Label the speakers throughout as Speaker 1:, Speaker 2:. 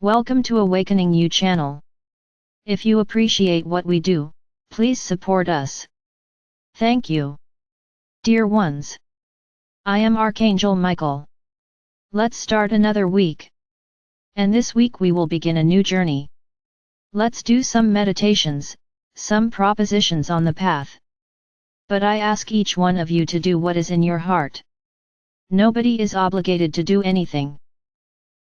Speaker 1: Welcome to Awakening You channel. If you appreciate what we do, please support us. Thank you. Dear ones, I am Archangel Michael. Let's start another week. And this week we will begin a new journey. Let's do some meditations, some propositions on the path. But I ask each one of you to do what is in your heart. Nobody is obligated to do anything.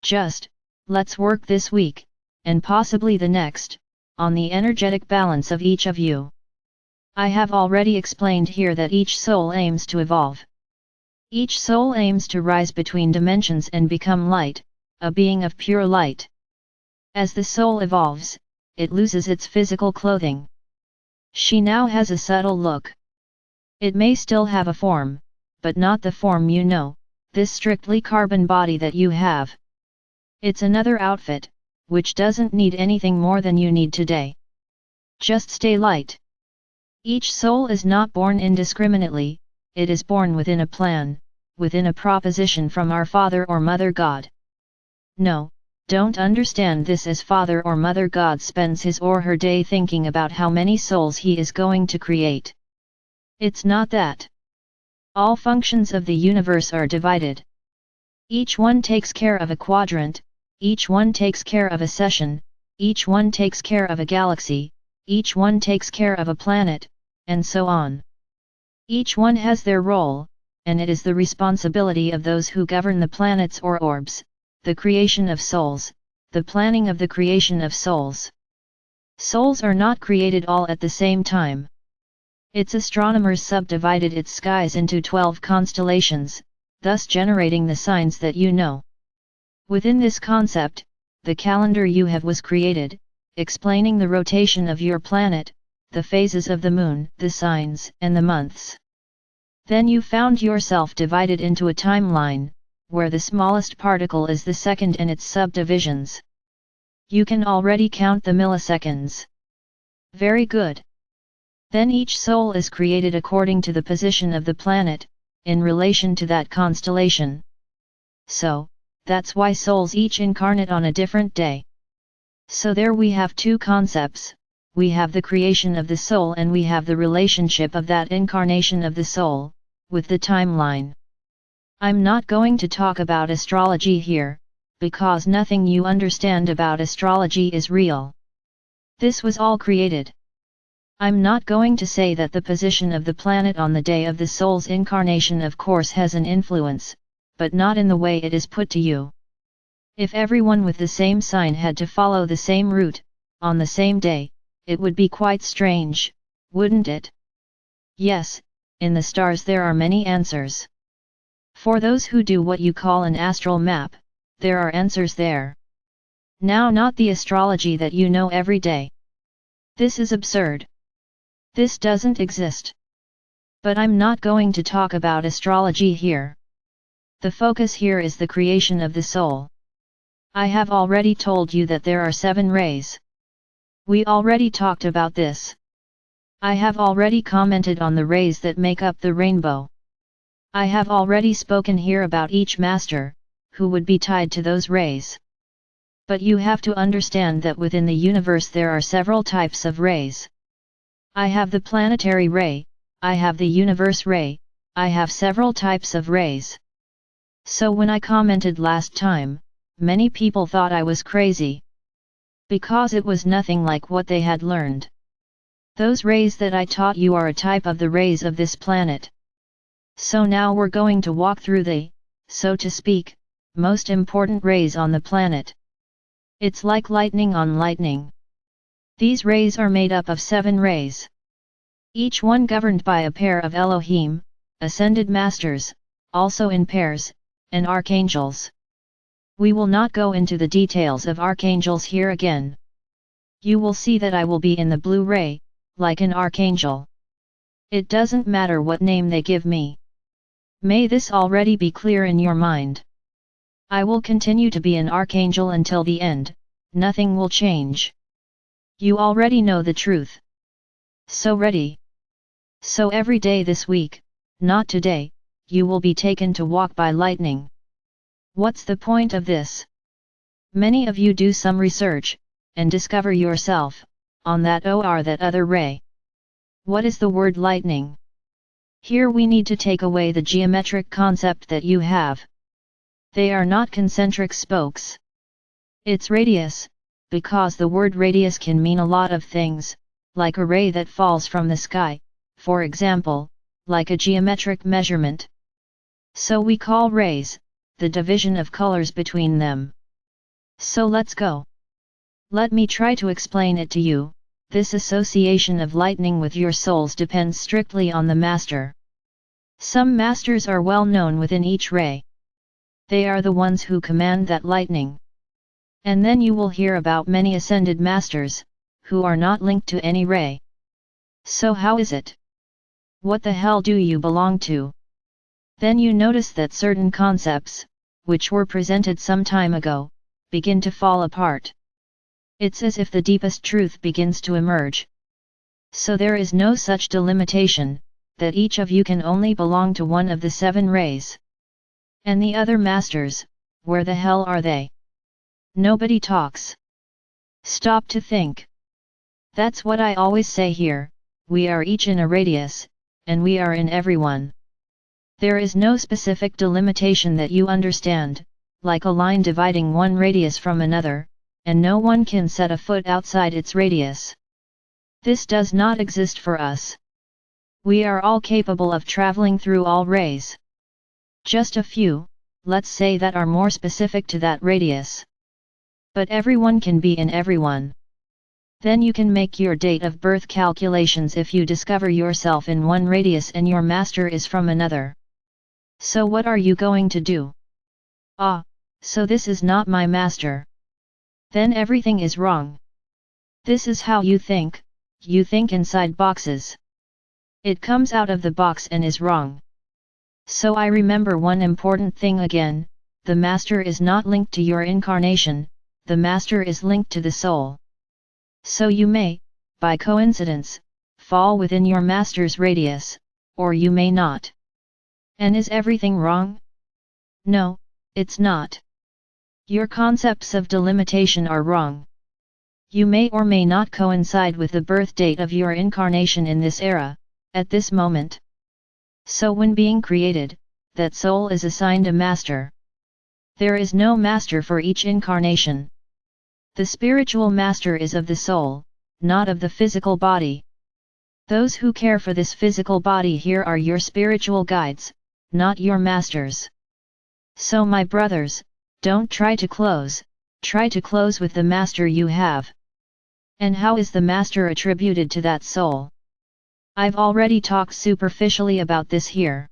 Speaker 1: Just, let's work this week, and possibly the next, on the energetic balance of each of you. I have already explained here that each soul aims to evolve. Each soul aims to rise between dimensions and become light, a being of pure light. As the soul evolves, it loses its physical clothing. She now has a subtle look. It may still have a form, but not the form you know, this strictly carbon body that you have. It's another outfit, which doesn't need anything more than you need today. Just stay light. Each soul is not born indiscriminately, it is born within a plan, within a proposition from our Father or Mother God. No, don't understand this as Father or Mother God spends his or her day thinking about how many souls he is going to create. It's not that. All functions of the universe are divided. Each one takes care of a quadrant, each one takes care of a session, each one takes care of a galaxy, each one takes care of a planet, and so on. Each one has their role, and it is the responsibility of those who govern the planets or orbs, the creation of souls, the planning of the creation of souls. Souls are not created all at the same time. Its astronomers subdivided its skies into 12 constellations, thus generating the signs that you know. Within this concept, the calendar you have was created, explaining the rotation of your planet, the phases of the moon, the signs, and the months. Then you found yourself divided into a timeline, where the smallest particle is the second and its subdivisions. You can already count the milliseconds. Very good. Then each soul is created according to the position of the planet, in relation to that constellation. So, that's why souls each incarnate on a different day. So there we have two concepts, we have the creation of the soul and we have the relationship of that incarnation of the soul, with the timeline. I'm not going to talk about astrology here, because nothing you understand about astrology is real. This was all created. I'm not going to say that the position of the planet on the day of the soul's incarnation of course has an influence, but not in the way it is put to you. If everyone with the same sign had to follow the same route, on the same day, it would be quite strange, wouldn't it? Yes, in the stars there are many answers. For those who do what you call an astral map, there are answers there. Now not the astrology that you know every day. This is absurd. This doesn't exist. But I'm not going to talk about astrology here. The focus here is the creation of the soul. I have already told you that there are 7 rays. We already talked about this. I have already commented on the rays that make up the rainbow. I have already spoken here about each master, who would be tied to those rays. But you have to understand that within the universe there are several types of rays. I have the planetary ray, I have the universe ray, I have several types of rays. So when I commented last time, many people thought I was crazy. Because it was nothing like what they had learned. Those rays that I taught you are a type of the rays of this planet. So now we're going to walk through the, so to speak, most important rays on the planet. It's like lightning on lightning. These rays are made up of 7 rays. Each one governed by a pair of Elohim, ascended masters, also in pairs, and archangels. We will not go into the details of archangels here again. You will see that I will be in the blue ray, like an archangel. It doesn't matter what name they give me. May this already be clear in your mind. I will continue to be an archangel until the end, nothing will change. You already know the truth. So ready? So every day this week, not today, you will be taken to walk by lightning. What's the point of this? Many of you do some research, and discover yourself, on that or that other ray. What is the word lightning? Here we need to take away the geometric concept that you have. They are not concentric spokes. It's radius, because the word radius can mean a lot of things, like a ray that falls from the sky, for example, like a geometric measurement. So we call rays, the division of colors between them. So let's go. Let me try to explain it to you. This association of lightning with your souls depends strictly on the master. Some masters are well known within each ray. They are the ones who command that lightning. And then you will hear about many ascended masters, who are not linked to any ray. So how is it? What the hell do you belong to? Then you notice that certain concepts, which were presented some time ago, begin to fall apart. It's as if the deepest truth begins to emerge. So there is no such delimitation, that each of you can only belong to one of the 7 rays. And the other masters, where the hell are they? Nobody talks. Stop to think. That's what I always say here, we are each in a radius, and we are in everyone. There is no specific delimitation that you understand, like a line dividing one radius from another, and no one can set a foot outside its radius. This does not exist for us. We are all capable of traveling through all rays. Just a few, let's say, that are more specific to that radius. But everyone can be in everyone. Then you can make your date of birth calculations if you discover yourself in one radius and your master is from another. So what are you going to do? Ah, so this is not my master. Then everything is wrong. This is how you think inside boxes. It comes out of the box and is wrong. So I remember one important thing again, the master is not linked to your incarnation, the master is linked to the soul. So you may, by coincidence, fall within your master's radius, or you may not. And is everything wrong? No, it's not. Your concepts of delimitation are wrong. You may or may not coincide with the birth date of your incarnation in this era, at this moment. So when being created, that soul is assigned a master. There is no master for each incarnation. The spiritual master is of the soul, not of the physical body. Those who care for this physical body here are your spiritual guides, not your masters. So my brothers, don't try to close with the master you have. And how is the master attributed to that soul? I've already talked superficially about this here.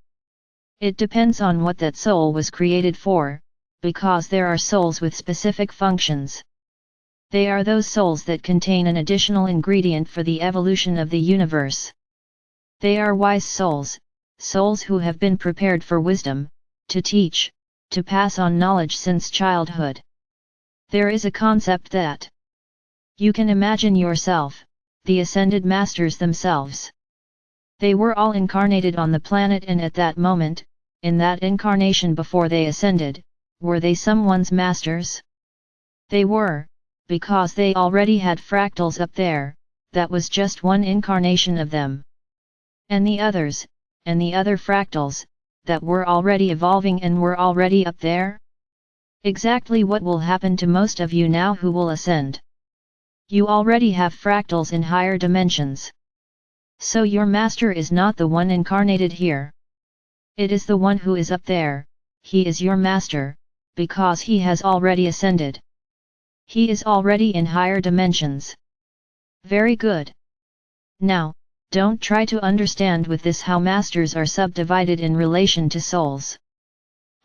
Speaker 1: It depends on what that soul was created for, because there are souls with specific functions. They are those souls that contain an additional ingredient for the evolution of the universe. They are wise souls, souls who have been prepared for wisdom, to teach, to pass on knowledge since childhood. There is a concept that you can imagine yourself, the ascended masters themselves. They were all incarnated on the planet, and at that moment, in that incarnation before they ascended, were they someone's masters? They were, because they already had fractals up there, that was just one incarnation of them. And the others, and the other fractals, that were already evolving and were already up there? Exactly what will happen to most of you now who will ascend. You already have fractals in higher dimensions. So your master is not the one incarnated here. It is the one who is up there, he is your master, because he has already ascended. He is already in higher dimensions. Very good. Now, don't try to understand with this how masters are subdivided in relation to souls.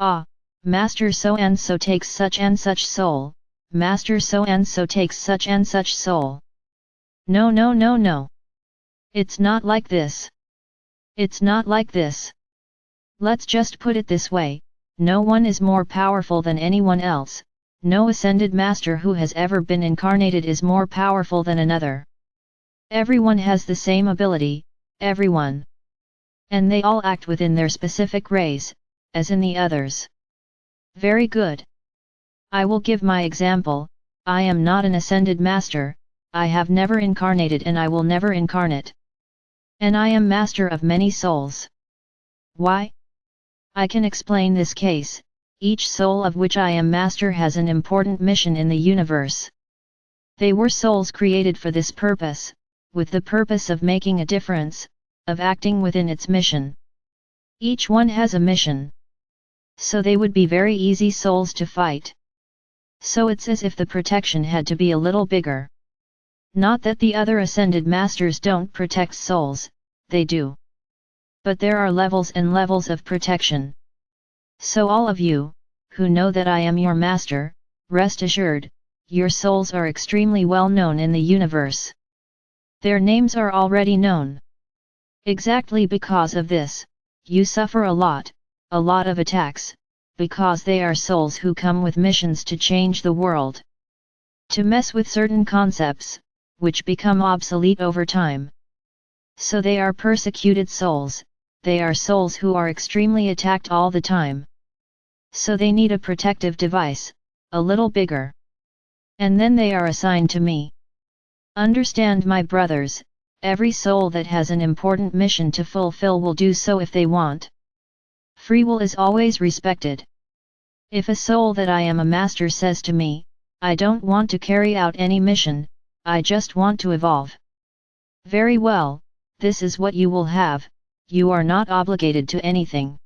Speaker 1: Ah, master so and so takes such and such soul, master so and so takes such and such soul. No, no, no, no. It's not like this. It's not like this. Let's just put it this way, no one is more powerful than anyone else, no ascended master who has ever been incarnated is more powerful than another. Everyone has the same ability, everyone. And they all act within their specific rays, as in the others. Very good. I will give my example. I am not an ascended master, I have never incarnated and I will never incarnate. And I am master of many souls. Why? I can explain this case. Each soul of which I am master has an important mission in the universe. They were souls created for this purpose, with the purpose of making a difference, of acting within its mission. Each one has a mission. So they would be very easy souls to fight. So it's as if the protection had to be a little bigger. Not that the other ascended masters don't protect souls, they do. But there are levels and levels of protection. So all of you, who know that I am your master, rest assured, your souls are extremely well known in the universe. Their names are already known. Exactly because of this, you suffer a lot of attacks, because they are souls who come with missions to change the world. To mess with certain concepts, which become obsolete over time. So they are persecuted souls, they are souls who are extremely attacked all the time. So they need a protective device, a little bigger. And then they are assigned to me. Understand, my brothers, every soul that has an important mission to fulfill will do so if they want. Free will is always respected. If a soul that I am a master says to me, I don't want to carry out any mission, I just want to evolve. Very well, this is what you will have, you are not obligated to anything.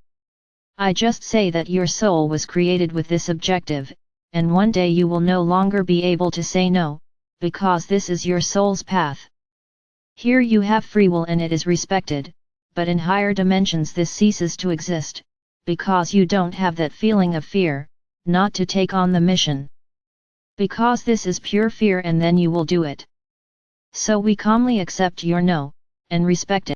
Speaker 1: I just say that your soul was created with this objective, and one day you will no longer be able to say no, because this is your soul's path. Here you have free will and it is respected, but in higher dimensions this ceases to exist, because you don't have that feeling of fear, not to take on the mission. Because this is pure fear and then you will do it. So we calmly accept your no, and respect it.